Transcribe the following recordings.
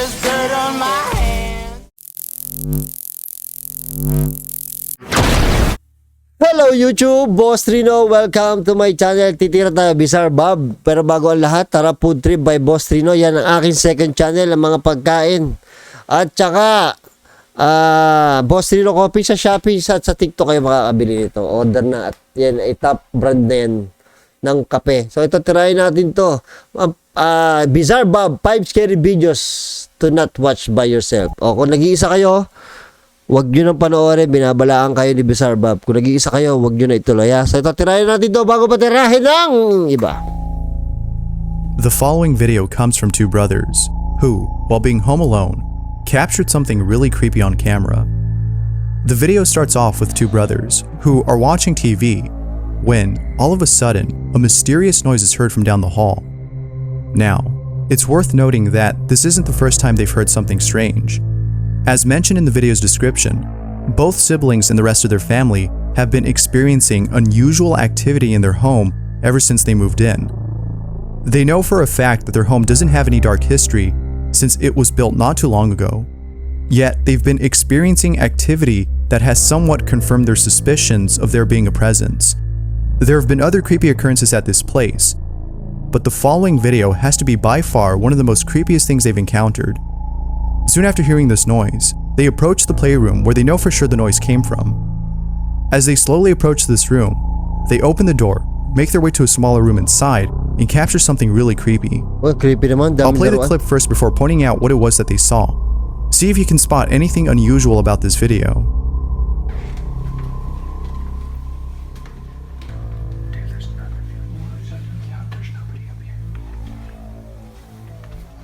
there's dirt on my hands. Hello YouTube, Boss Trino. Welcome to my channel. Titira tayo, BIZZAREBUB. Pero bago ang lahat, tara, food trip by Boss Trino. Yan ang aking second channel, ang mga pagkain. At saka, Boss Trino Coffee sa Shopee at sa TikTok kayo makakabili nito. Order na. At yan ay top brand na yan ng kape. So ito, tirahin natin to. BIZZAREBUB, 5 scary videos to not watch by yourself. O kung nag-iisa kayo, wag nyo nang panoorin, binabalaan kayo ni BIZZAREBUB. Kung nag-iisa kayo, wag nyo na ituloy. So ito, tirahin natin ito bago patirahin ng iba. The following video comes from two brothers who, while being home alone, captured something really creepy on camera. The video starts off with two brothers who are watching TV when, all of a sudden, a mysterious noise is heard from down the hall. Now, it's worth noting that this isn't the first time they've heard something strange. As mentioned in the video's description, both siblings and the rest of their family have been experiencing unusual activity in their home ever since they moved in. They know for a fact that their home doesn't have any dark history since it was built not too long ago. Yet, they've been experiencing activity that has somewhat confirmed their suspicions of there being a presence. There have been other creepy occurrences at this place, but the following video has to be by far one of the most creepiest things they've encountered. Soon after hearing this noise, they approach the playroom where they know for sure the noise came from. As they slowly approach this room, they open the door, make their way to a smaller room inside, and capture something really creepy. Well, creepy naman. I'll play the clip first before pointing out what it was that they saw. See if you can spot anything unusual about this video.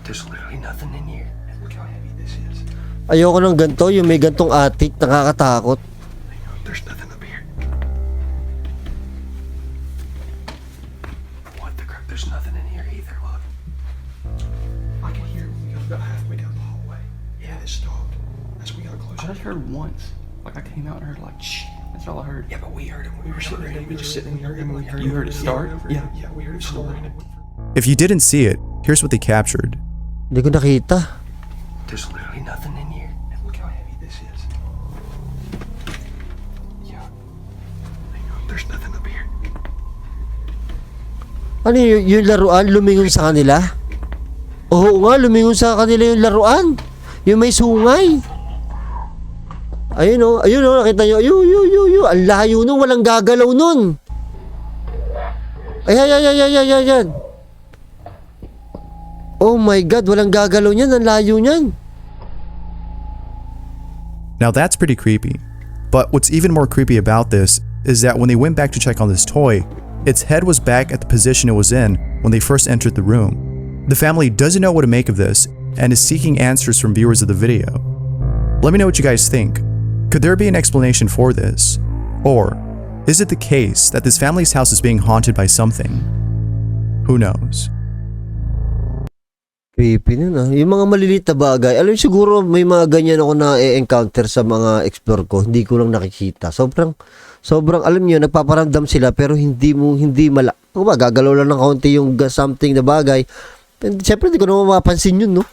There's literally nothing in here. Look how heavy this is. Ayoko ng ganito, yung may gantong attic, nakakatakot. There's nothing up here. What the crap? There's nothing in here either. Look. I can hear it when we got about halfway down the hallway. Yeah, it stopped. As we got closer. I just heard once. Like I came out and heard like shh. That's all I heard. Yeah, but we heard it. We were sitting there. We just sitting there. You heard it start? Yeah, we heard it start. If you didn't see it, here's what they captured. Hindi ko nakita. There's literally nothing in here. And look how heavy this is. Yeah. There's nothing up here. Ano yung laruan, lumingon sa kanila? Oo nga, lumingon sa kanila yung laruan. Yung may sungay. Ayun o, nakita nyo. Ang layo nun, walang gagalaw nun. Ayan. Oh my God, walang gagalaw niyan, ang layo niyan. Now that's pretty creepy. But what's even more creepy about this is that when they went back to check on this toy, its head was back at the position it was in when they first entered the room. The family doesn't know what to make of this and is seeking answers from viewers of the video. Let me know what you guys think. Could there be an explanation for this? Or is it the case that this family's house is being haunted by something? Who knows? Creepy nun ah. Yung mga maliliit na bagay. Alam siguro may mga ganyan ako na encounter sa mga explore ko. Hindi ko lang nakikita. Sobrang alam niyo, nagpaparamdam sila pero hindi gagalaw lang ng kaunti yung something na bagay. Siyempre hindi ko naman mapapansin yun, no?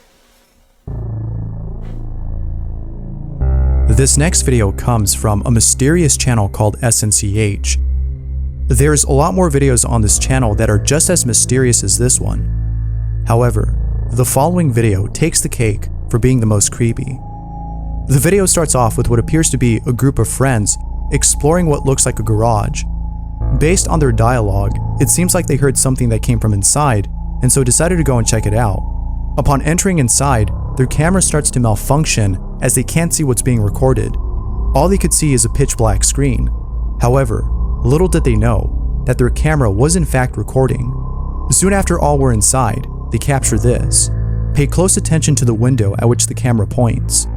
This next video comes from a mysterious channel called SNCH. There's a lot more videos on this channel that are just as mysterious as this one. However, the following video takes the cake for being the most creepy. The video starts off with what appears to be a group of friends exploring what looks like a garage. Based on their dialogue, it seems like they heard something that came from inside and so decided to go and check it out. Upon entering inside, their camera starts to malfunction as they can't see what's being recorded. All they could see is a pitch black screen. However, little did they know that their camera was in fact recording. Soon after all were inside, they capture this. Pay close attention to the window at which the camera points.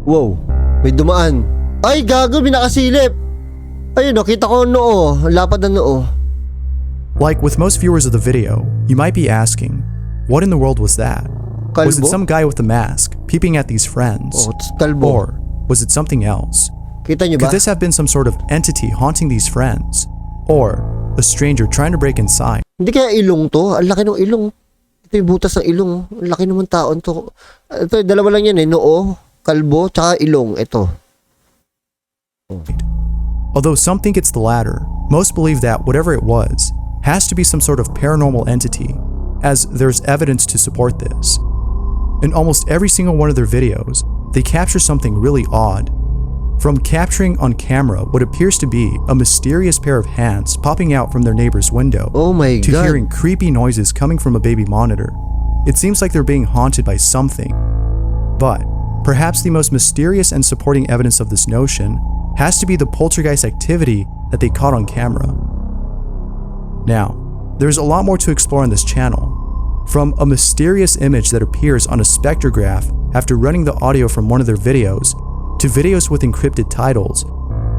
Wow, may dumaan. Ay, gago, binakasilip. Ayun, nakita ko ang noo. Lapad ng noo. Like with most viewers of the video, you might be asking, what in the world was that? Was it Kalbo? some guy with a mask peeping at these friends? Oh, it's kalbo. Or was it something else? Kita nyo ba? Could this have been some sort of entity haunting these friends? Or a stranger trying to break inside? Hindi kaya ilong to? Ang laki ng ilong. Ito yung butas ng ilong. Ang laki naman taon to. Ito, dalawa lang yan eh. Noo, kalbo, tsaka ilong. Ito. Although some think it's the latter, most believe that whatever it was has to be some sort of paranormal entity, as there's evidence to support this. In almost every single one of their videos, they capture something really odd. From capturing on camera what appears to be a mysterious pair of hands popping out from their neighbor's window, Oh my to God. hearing creepy noises coming from a baby monitor. It seems like they're being haunted by something. But perhaps the most mysterious and supporting evidence of this notion has to be the poltergeist activity that they caught on camera. Now, there's a lot more to explore on this channel. From a mysterious image that appears on a spectrograph after running the audio from one of their videos, to videos with encrypted titles,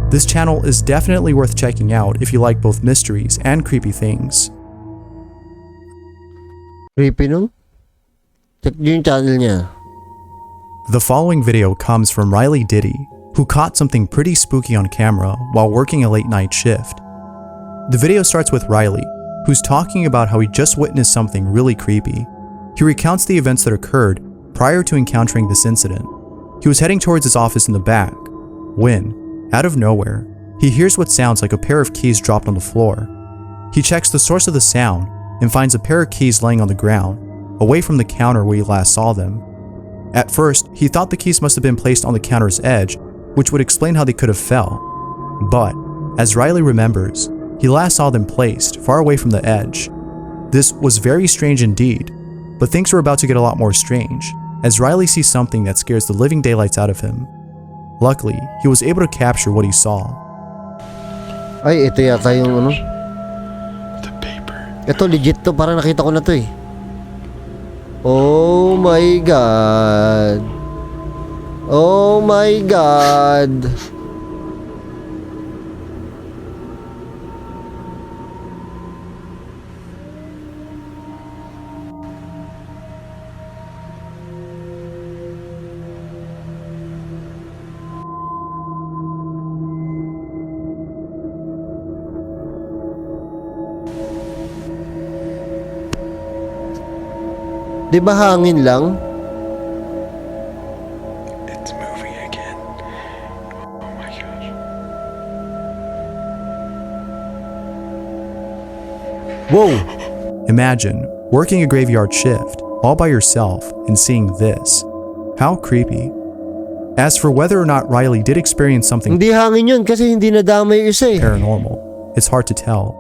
this channel is definitely worth checking out if you like both mysteries and creepy things. Creepy no? Check nyo yung channel niya. The following video comes from Riley Diddy, who caught something pretty spooky on camera while working a late night shift. The video starts with Riley, who's talking about how he just witnessed something really creepy. He recounts the events that occurred prior to encountering this incident. He was heading towards his office in the back when, out of nowhere, he hears what sounds like a pair of keys dropped on the floor. He checks the source of the sound and finds a pair of keys laying on the ground, away from the counter where he last saw them. At first, he thought the keys must have been placed on the counter's edge, which would explain how they could have fell. But, as Riley remembers, he last saw them placed far away from the edge. This was very strange indeed, but things were about to get a lot more strange, as Riley sees something that scares the living daylights out of him. Luckily, he was able to capture what he saw. Ay, ito yata yung ano. The paper. Ito, legit to. Parang nakita ko na to eh. Oh my God. Oh my God. Di ba hangin lang? It's moving again. Oh my gosh. Whoa! Imagine working a graveyard shift all by yourself and seeing this. How creepy. As for whether or not Riley did experience something Hindi hangin yun kasi hindi nadamay yung isa eh. paranormal, it's hard to tell.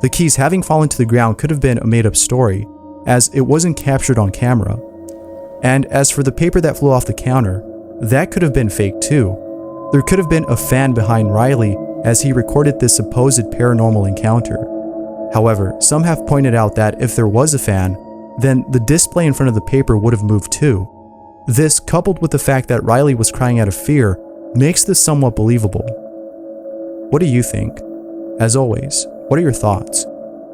The keys having fallen to the ground could have been a made-up story, as it wasn't captured on camera. And as for the paper that flew off the counter, that could have been fake too. There could have been a fan behind Riley as he recorded this supposed paranormal encounter. However, some have pointed out that if there was a fan, then the display in front of the paper would have moved too. This, coupled with the fact that Riley was crying out of fear, makes this somewhat believable. What do you think? As always, what are your thoughts?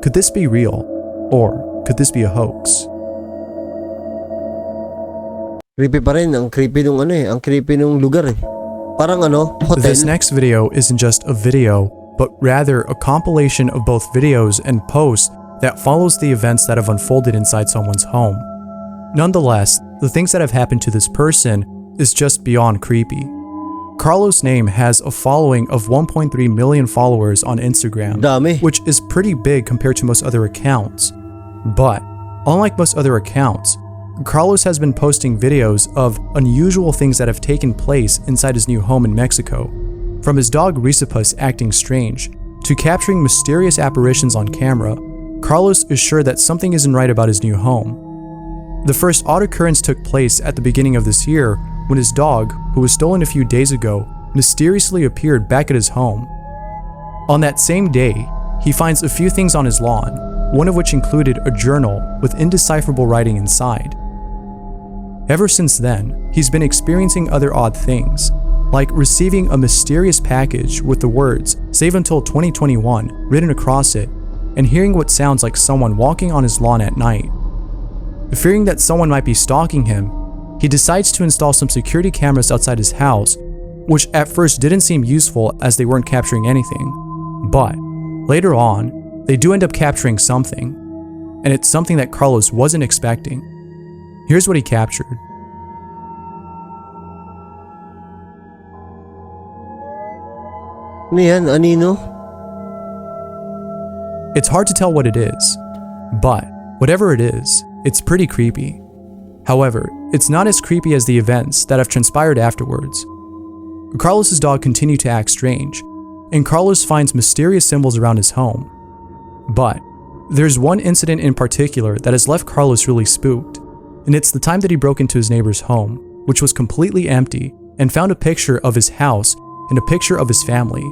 Could this be real? Or could this be a hoax? Creepy pa rin. Ang creepy nung ano eh. Ang creepy nung lugar eh. Parang ano, hotel. This next video isn't just a video, but rather a compilation of both videos and posts that follows the events that have unfolded inside someone's home. Nonetheless, the things that have happened to this person is just beyond creepy. Carlos' name has a following of 1.3 million followers on Instagram, Dami. which is pretty big compared to most other accounts. But, unlike most other accounts, Carlos has been posting videos of unusual things that have taken place inside his new home in Mexico. From his dog Risipus acting strange, to capturing mysterious apparitions on camera, Carlos is sure that something isn't right about his new home. The first odd occurrence took place at the beginning of this year when his dog, who was stolen a few days ago, mysteriously appeared back at his home. On that same day, he finds a few things on his lawn, one of which included a journal with indecipherable writing inside. Ever since then, he's been experiencing other odd things, like receiving a mysterious package with the words "Save until 2021" written across it, and hearing what sounds like someone walking on his lawn at night. Fearing that someone might be stalking him, he decides to install some security cameras outside his house, which at first didn't seem useful as they weren't capturing anything. But later on, they do end up capturing something, and it's something that Carlos wasn't expecting. Here's what he captured. Ano yan? Anino? It's hard to tell what it is, but whatever it is, it's pretty creepy. However, it's not as creepy as the events that have transpired afterwards. Carlos's dog continued to act strange, and Carlos finds mysterious symbols around his home. But there's one incident in particular that has left Carlos really spooked, and it's the time that he broke into his neighbor's home, which was completely empty, and found a picture of his house and a picture of his family.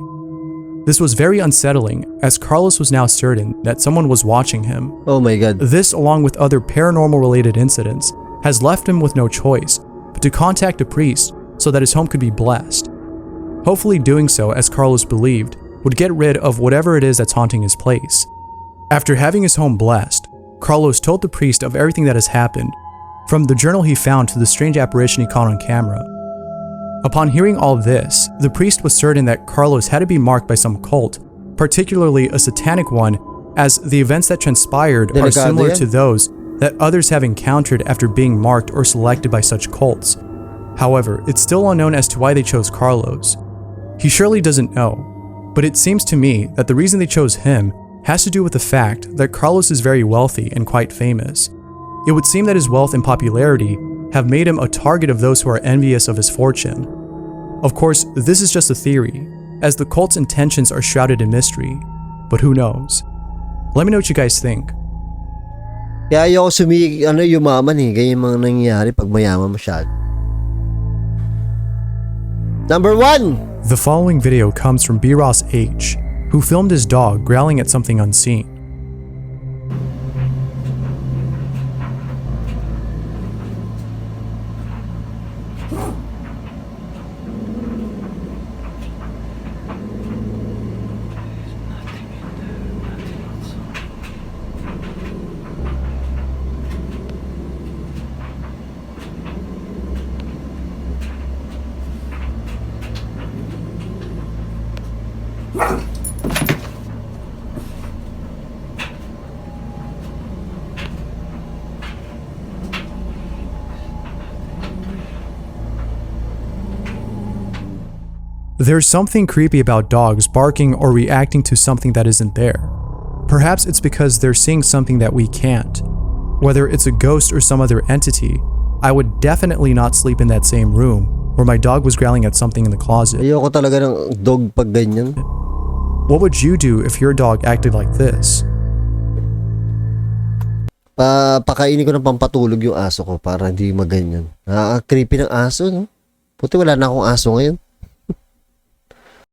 This was very unsettling, as Carlos was now certain that someone was watching him. Oh my God. This, along with other paranormal related incidents, has left him with no choice but to contact a priest so that his home could be blessed. Hopefully doing so, as Carlos believed, would get rid of whatever it is that's haunting his place. After having his home blessed, Carlos told the priest of everything that has happened, from the journal he found to the strange apparition he caught on camera. Upon hearing all this, the priest was certain that Carlos had to be marked by some cult, particularly a satanic one, as the events that transpired are similar to those that others have encountered after being marked or selected by such cults. However, it's still unknown as to why they chose Carlos. He surely doesn't know, but it seems to me that the reason they chose him has to do with the fact that Carlos is very wealthy and quite famous. It would seem that his wealth and popularity have made him a target of those who are envious of his fortune. Of course, this is just a theory, as the cult's intentions are shrouded in mystery, but who knows? Let me know what you guys think. Kaya ayoko yumaman eh. Ganyan mga nangyayari pag mayaman masyado. Number 1! The following video comes from B. Ross H., who filmed his dog growling at something unseen. There's something creepy about dogs barking or reacting to something that isn't there. Perhaps it's because they're seeing something that we can't. Whether it's a ghost or some other entity, I would definitely not sleep in that same room where my dog was growling at something in the closet. Ayoko talaga ng dog pag ganyan. What would you do if your dog acted like this? Pakainin ko ng pampatulog yung aso ko para hindi maganyan. Creepy ng aso, no? Puti wala na akong aso ngayon.